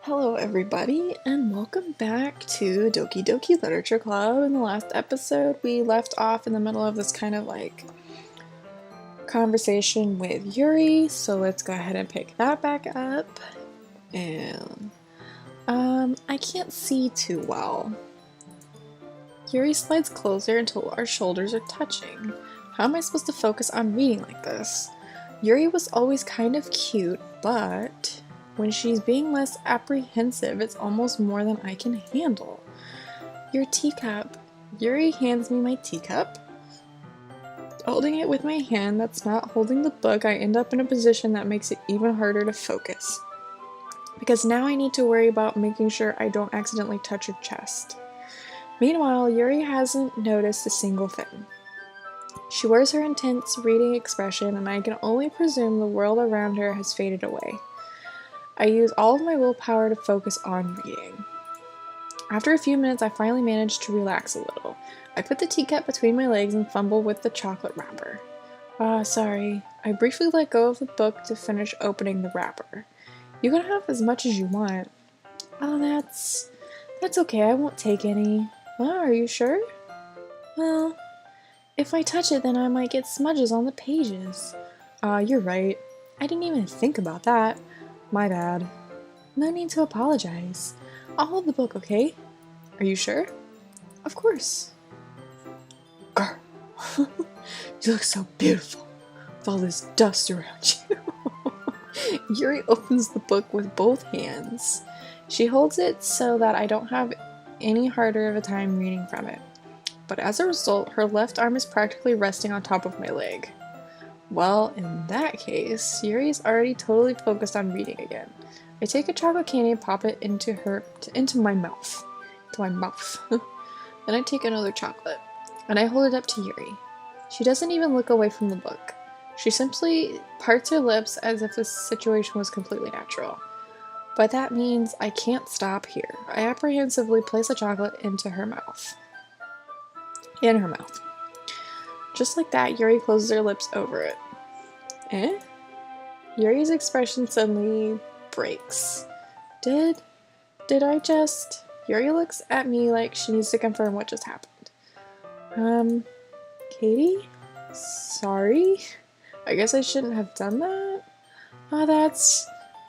Hello everybody, and welcome back to Doki Doki Literature Club. In the last episode, we left off in the middle of this kind of conversation with Yuri, so let's go ahead and pick that back up. And I can't see too well. Yuri slides closer until our shoulders are touching. How am I supposed to focus on reading like this? Yuri was always kind of cute, but when she's being less apprehensive, it's almost more than I can handle. Your teacup. Yuri hands me my teacup. Holding it with my hand that's not holding the book, I end up in a position that makes it even harder to focus. Because now I need to worry about making sure I don't accidentally touch her chest. Meanwhile, Yuri hasn't noticed a single thing. She wears her intense reading expression, and I can only presume the world around her has faded away. I use all of my willpower to focus on reading. After a few minutes, I finally manage to relax a little. I put the teacup between my legs and fumble with the chocolate wrapper. Sorry. I briefly let go of the book to finish opening the wrapper. You can have as much as you want. That's okay. I won't take any. Are you sure? Well, if I touch it, then I might get smudges on the pages. You're right. I didn't even think about that. My bad. No need to apologize. I'll hold the book, okay? Are you sure? Of course. Girl, you look so beautiful with all this dust around you. Yuri opens the book with both hands. She holds it so that I don't have any harder of a time reading from it. But as a result, her left arm is practically resting on top of my leg. Well, in that case, Yuri's already totally focused on reading again. I take a chocolate candy and pop it into my mouth. Then I take another chocolate, and I hold it up to Yuri. She doesn't even look away from the book. She simply parts her lips as if the situation was completely natural. But that means I can't stop here. I apprehensively place a chocolate into her mouth. In her mouth. Just like that, Yuri closes her lips over it. Yuri's expression suddenly breaks. Did I just... Yuri looks at me like she needs to confirm what just happened. Katie? Sorry? I guess I shouldn't have done that?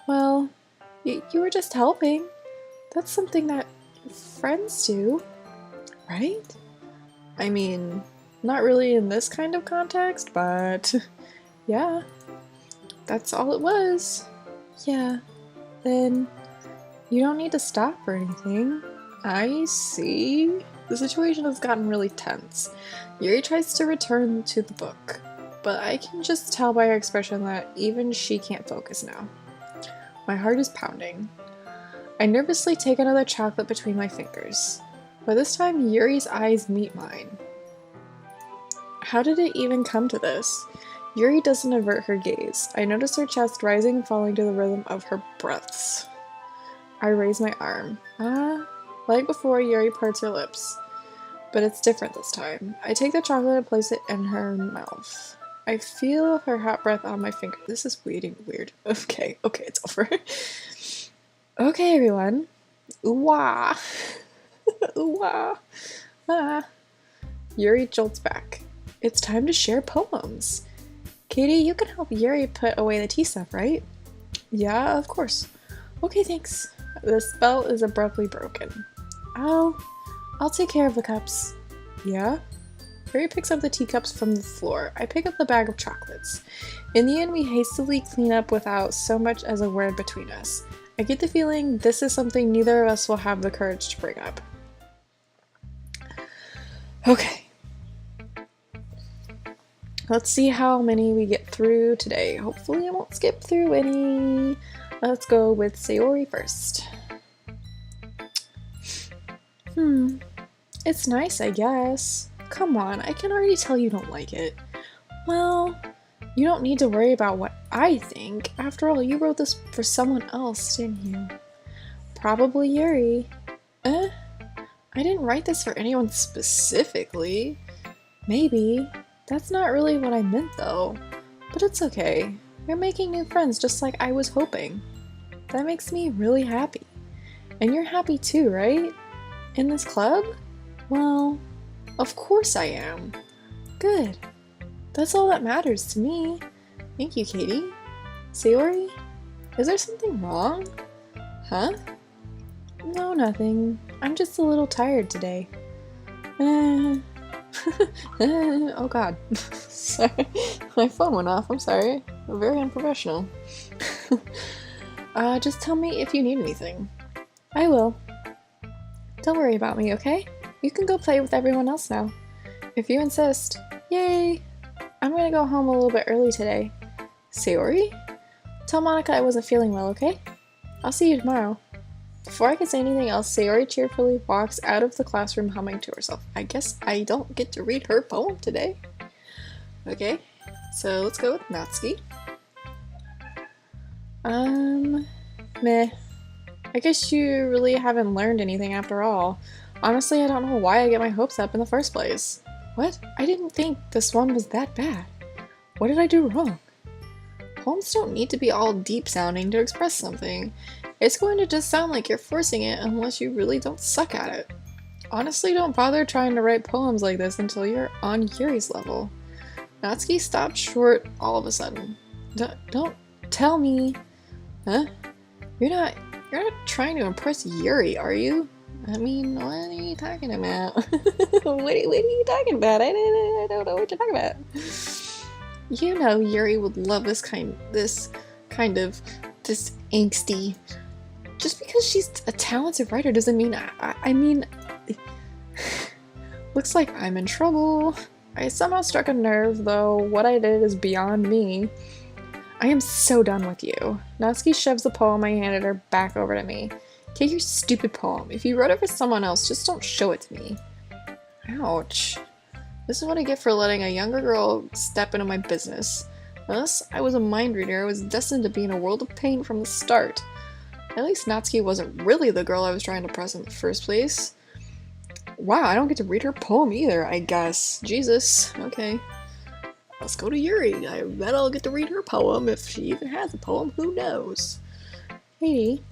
Well, you were just helping. That's something that friends do, right? I mean, not really in this kind of context, but yeah, that's all it was. Yeah, then you don't need to stop or anything. I see. The situation has gotten really tense. Yuri tries to return to the book, but I can just tell by her expression that even she can't focus now. My heart is pounding. I nervously take another chocolate between my fingers, but this time Yuri's eyes meet mine. How did it even come to this? Yuri doesn't avert her gaze. I notice her chest rising and falling to the rhythm of her breaths. I raise my arm. Like before, Yuri parts her lips. But it's different this time. I take the chocolate and place it in her mouth. I feel her hot breath on my finger. This is weird. Okay, it's over. Okay, everyone. Ooh-wah. Ooh-wah. Yuri jolts back. It's time to share poems. Katie, you can help Yuri put away the tea stuff, right? Yeah, of course. Okay, thanks. The spell is abruptly broken. I'll take care of the cups. Yeah? Yuri picks up the teacups from the floor. I pick up the bag of chocolates. In the end, we hastily clean up without so much as a word between us. I get the feeling this is something neither of us will have the courage to bring up. Okay. Let's see how many we get through today. Hopefully I won't skip through any. Let's go with Sayori first. It's nice, I guess. Come on, I can already tell you don't like it. Well, you don't need to worry about what I think. After all, you wrote this for someone else, didn't you? Probably Yuri. I didn't write this for anyone specifically. Maybe. That's not really what I meant though. But it's okay. You're making new friends just like I was hoping. That makes me really happy. And you're happy too, right? In this club? Well, of course I am. Good. That's all that matters to me. Thank you, Katie. Sayori? Is there something wrong? Huh? No, nothing. I'm just a little tired today. Oh god. Sorry. My phone went off. I'm sorry. Very unprofessional. Just tell me if you need anything. I will. Don't worry about me, okay? You can go play with everyone else now. If you insist. Yay! I'm gonna go home a little bit early today. Sayori? Tell Monica I wasn't feeling well, okay? I'll see you tomorrow. Before I can say anything else, Sayori cheerfully walks out of the classroom humming to herself. I guess I don't get to read her poem today. Okay, so let's go with Natsuki. Meh. I guess you really haven't learned anything after all. Honestly, I don't know why I get my hopes up in the first place. What? I didn't think this one was that bad. What did I do wrong? Poems don't need to be all deep sounding to express something. It's going to just sound like you're forcing it unless you really don't suck at it. Honestly, don't bother trying to write poems like this until you're on Yuri's level. Natsuki stopped short all of a sudden. Don't tell me. Huh? You're not trying to impress Yuri, are you? I mean, what are you talking about? what are you talking about? I don't know what you're talking about. You know Yuri would love this kind of angsty. Just because she's a talented writer doesn't mean I mean looks like I'm in trouble. I somehow struck a nerve, though what I did is beyond me. I am so done with you. Natsuki shoves the poem I handed her back over to me. Take your stupid poem. If you wrote it for someone else, just don't show it to me. Ouch. This is what I get for letting a younger girl step into my business. Unless I was a mind reader, I was destined to be in a world of pain from the start. At least Natsuki wasn't really the girl I was trying to impress in the first place. Wow, I don't get to read her poem either, I guess. Jesus. Okay. Let's go to Yuri. I bet I'll get to read her poem if she even has a poem. Who knows? Katie,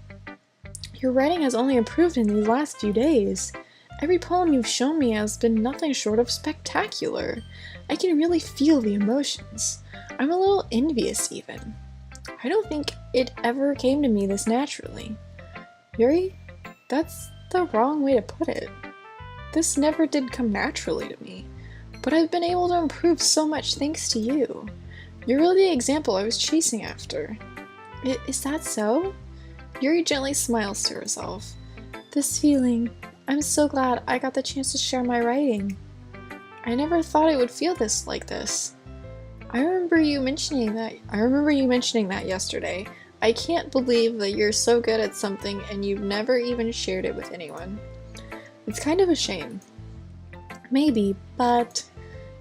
your writing has only improved in these last few days. Every poem you've shown me has been nothing short of spectacular. I can really feel the emotions. I'm a little envious even. I don't think it ever came to me this naturally. Yuri, that's the wrong way to put it. This never did come naturally to me, but I've been able to improve so much thanks to you. You're really the example I was chasing after. Is that so? Yuri gently smiles to herself. This feeling, I'm so glad I got the chance to share my writing. I never thought it would feel like this. I remember you mentioning that yesterday. I can't believe that you're so good at something and you've never even shared it with anyone. It's kind of a shame. Maybe, but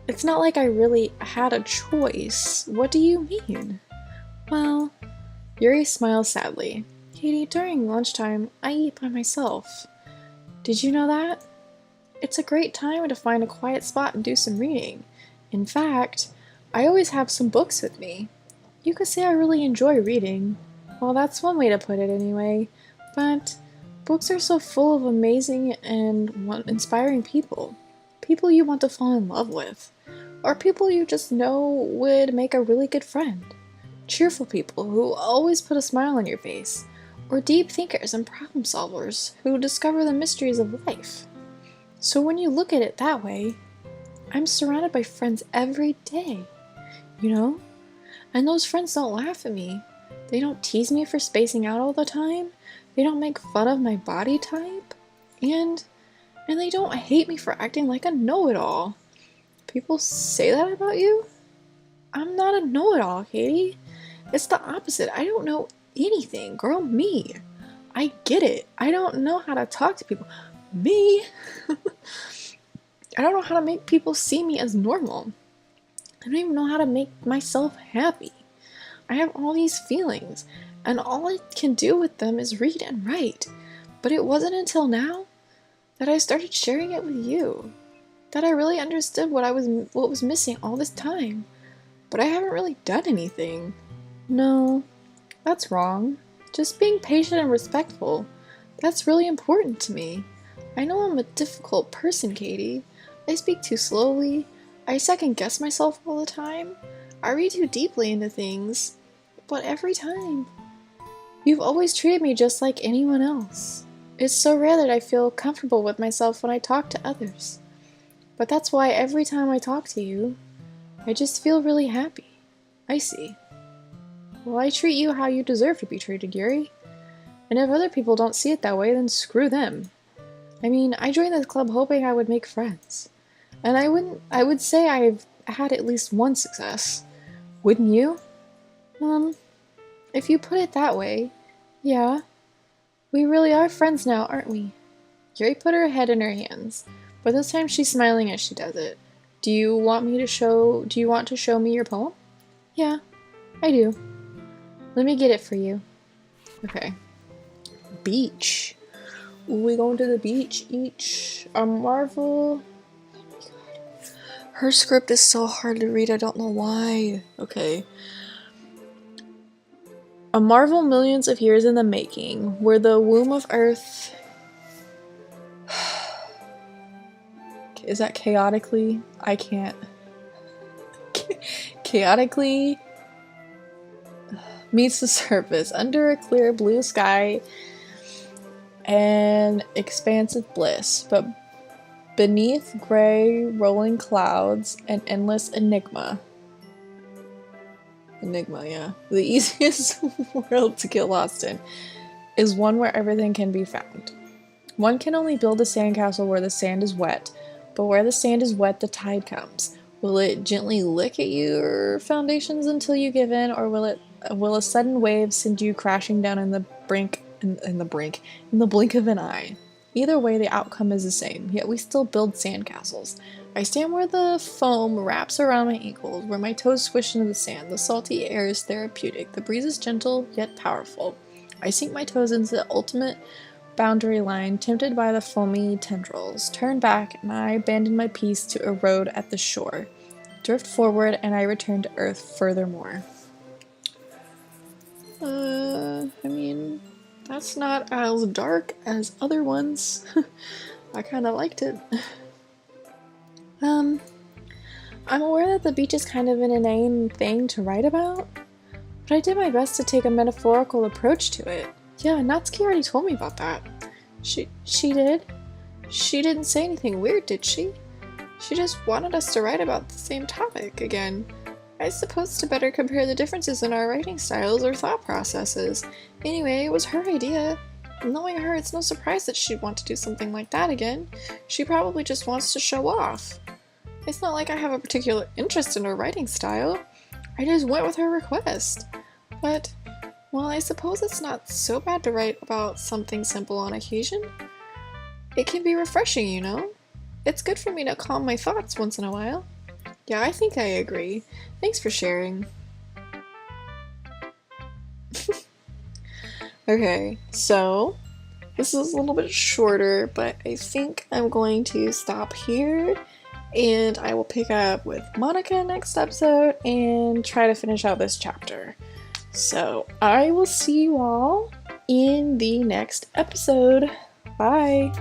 it's not like I really had a choice. What do you mean? Well, Yuri smiles sadly. Katie, during lunchtime, I eat by myself. Did you know that? It's a great time to find a quiet spot and do some reading. In fact, I always have some books with me. You could say I really enjoy reading. Well, that's one way to put it anyway. But books are so full of amazing and inspiring people. People you want to fall in love with. Or people you just know would make a really good friend. Cheerful people who always put a smile on your face. Or deep thinkers and problem solvers who discover the mysteries of life. So when you look at it that way, I'm surrounded by friends every day, you know? And those friends don't laugh at me. They don't tease me for spacing out all the time. They don't make fun of my body type. And they don't hate me for acting like a know-it-all. People say that about you? I'm not a know-it-all, Katie. It's the opposite. I don't know anything. Girl, me. I get it. I don't know how to talk to people. Me? I don't know how to make people see me as normal. I don't even know how to make myself happy. I have all these feelings, and all I can do with them is read and write. But it wasn't until now that I started sharing it with you that I really understood what was missing all this time. But I haven't really done anything. No, that's wrong. Just being patient and respectful. That's really important to me. I know I'm a difficult person, Katie. I speak too slowly. I second guess myself all the time. I read too deeply into things. But every time, you've always treated me just like anyone else. It's so rare that I feel comfortable with myself when I talk to others. But that's why every time I talk to you, I just feel really happy. I see. Well, I treat you how you deserve to be treated, Yuri. And if other people don't see it that way, then screw them. I mean, I joined this club hoping I would make friends. And I would say I've had at least one success. Wouldn't you? If you put it that way, yeah. We really are friends now, aren't we? Yuri put her head in her hands, but this time she's smiling as she does it. Do you want to show me your poem? Yeah, I do. Let me get it for you. Okay. Beach. We going to the beach each. A Marvel. Oh my god. Her script is so hard to read, I don't know why. Okay. A marvel millions of years in the making, where the womb of Earth... Is that chaotically? I can't. Chaotically meets the surface under a clear blue sky and expansive bliss, but beneath gray rolling clouds and endless enigma. Enigma, yeah. The easiest world to get lost in is one where everything can be found. One can only build a sandcastle where the sand is wet, but where the sand is wet, the tide comes. Will it gently lick at your foundations until you give in, or will a sudden wave send you crashing down in the blink of an eye? Either way, the outcome is the same, yet we still build sandcastles. I stand where the foam wraps around my ankles, where my toes squish into the sand. The salty air is therapeutic. The breeze is gentle, yet powerful. I sink my toes into the ultimate boundary line, tempted by the foamy tendrils. Turn back, and I abandon my peace to erode at the shore. Drift forward, and I return to Earth furthermore. I mean, that's not as dark as other ones. I kinda liked it. I'm aware that the beach is kind of an inane thing to write about, but I did my best to take a metaphorical approach to it. Yeah, Natsuki already told me about that. She did? She didn't say anything weird, did she? She just wanted us to write about the same topic again. I suppose to better compare the differences in our writing styles or thought processes. Anyway, it was her idea. Knowing her, it's no surprise that she'd want to do something like that again. She probably just wants to show off. It's not like I have a particular interest in her writing style. I just went with her request. But, well, I suppose it's not so bad to write about something simple on occasion. It can be refreshing, you know? It's good for me to calm my thoughts once in a while. Yeah, I think I agree. Thanks for sharing. Okay, so this is a little bit shorter, but I think I'm going to stop here, and I will pick up with Monica next episode and try to finish out this chapter. So I will see you all in the next episode. Bye!